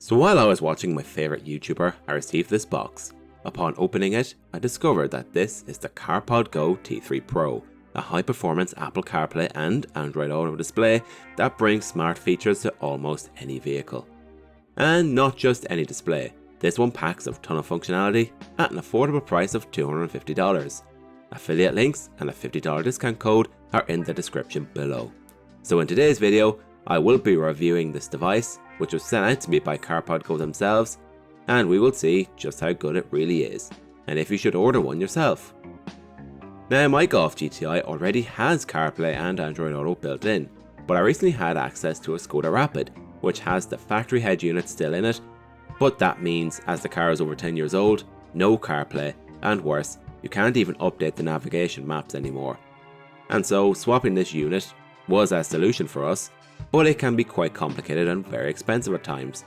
So while I was watching my favourite YouTuber, I received this box. Upon opening it, I discovered that this is the CarPodGo T3 Pro, a high-performance Apple CarPlay and Android Auto display that brings smart features to almost any vehicle. And not just any display, this one packs a ton of functionality at an affordable price of $250. Affiliate links and a $50 discount code are in the description below. So in today's video, I will be reviewing this device, which was sent out to me by CarPodGo themselves, and we will see just how good it really is, and if you should order one yourself. Now, my Golf GTI already has CarPlay and Android Auto built in, but I recently had access to a Skoda Rapid, which has the factory head unit still in it, but that means as the car is over 10 years old, no CarPlay, and worse, you can't even update the navigation maps anymore. And so swapping this unit was a solution for us, but it can be quite complicated and very expensive at times.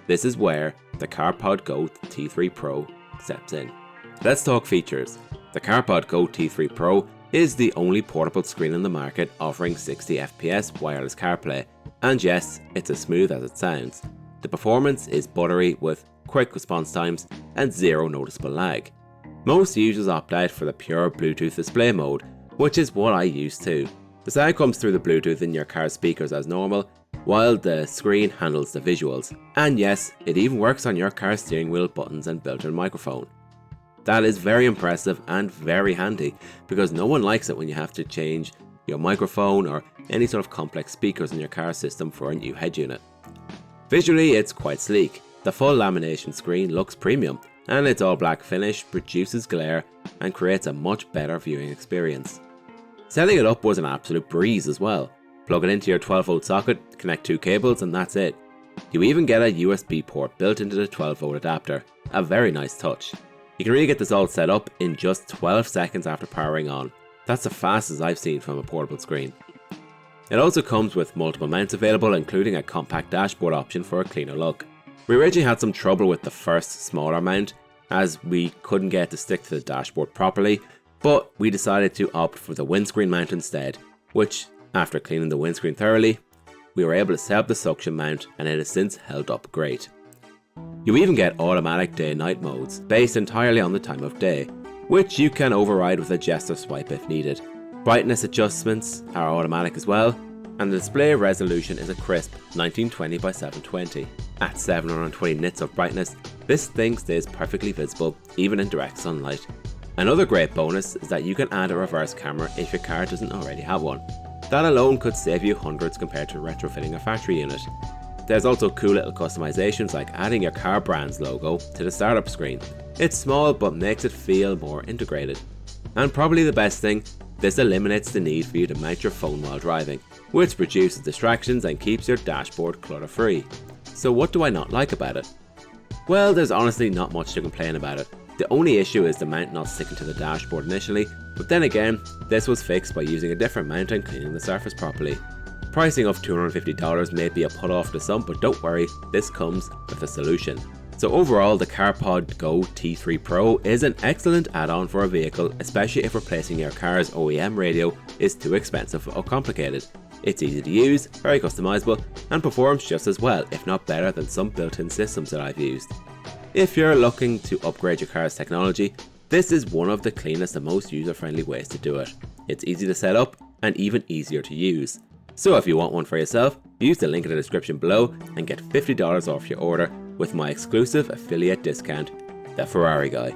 This is where the CarPodGo T3 Pro steps in. Let's talk features. The CarPodGo T3 Pro is the only portable screen in the market offering 60 FPS wireless CarPlay, and yes, it's as smooth as it sounds. The performance is buttery with quick response times and zero noticeable lag. Most users opt out for the pure Bluetooth display mode, which is what I use too. The sound comes through the Bluetooth in your car's speakers as normal, while the screen handles the visuals. And yes, it even works on your car's steering wheel buttons and built-in microphone. That is very impressive and very handy, because no one likes it when you have to change your microphone or any sort of complex speakers in your car system for a new head unit. Visually, it's quite sleek. The full lamination screen looks premium, and its all black finish reduces glare and creates a much better viewing experience. Setting it up was an absolute breeze as well. Plug it into your 12V socket, connect two cables, and that's it. You even get a USB port built into the 12V adapter, a very nice touch. You can really get this all set up in just 12 seconds after powering on. That's the fastest I've seen from a portable screen. It also comes with multiple mounts available, including a compact dashboard option for a cleaner look. We originally had some trouble with the first smaller mount, as we couldn't get it to stick to the dashboard properly, but we decided to opt for the windscreen mount instead, which, after cleaning the windscreen thoroughly, we were able to set up the suction mount, and it has since held up great. You even get automatic day-night modes based entirely on the time of day, which you can override with a gesture swipe if needed. Brightness adjustments are automatic as well, and the display resolution is a crisp 1920 by 720. At 720 nits of brightness, this thing stays perfectly visible even in direct sunlight. Another great bonus is that you can add a reverse camera if your car doesn't already have one. That alone could save you hundreds compared to retrofitting a factory unit. There's also cool little customizations like adding your car brand's logo to the startup screen. It's small but makes it feel more integrated. And probably the best thing, this eliminates the need for you to mount your phone while driving, which reduces distractions and keeps your dashboard clutter-free. So what do I not like about it? Well, there's honestly not much to complain about it. The only issue is the mount not sticking to the dashboard initially, but then again, this was fixed by using a different mount and cleaning the surface properly. Pricing of $250 may be a put off to some, but don't worry, this comes with a solution. So overall, the CarPodGo T3 Pro is an excellent add-on for a vehicle, especially if replacing your car's OEM radio is too expensive or complicated. It's easy to use, very customizable, and performs just as well, if not better, than some built-in systems that I've used. If you're looking to upgrade your car's technology, this is one of the cleanest and most user-friendly ways to do it. It's easy to set up and even easier to use. So if you want one for yourself, use the link in the description below and get $50 off your order with my exclusive affiliate discount, the Ferrari guy.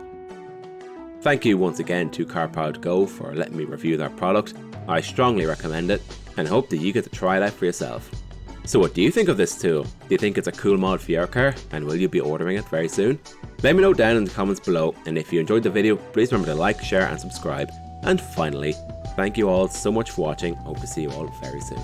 Thank you once again to CarPodGo for letting me review their product. I strongly recommend it and hope that you get to try it out for yourself. So what do you think of this tool? Do you think it's a cool mod for your car, and will you be ordering it very soon? Let me know down in the comments below, and if you enjoyed the video, please remember to like, share and subscribe. And finally, thank you all so much for watching. Hope to see you all very soon.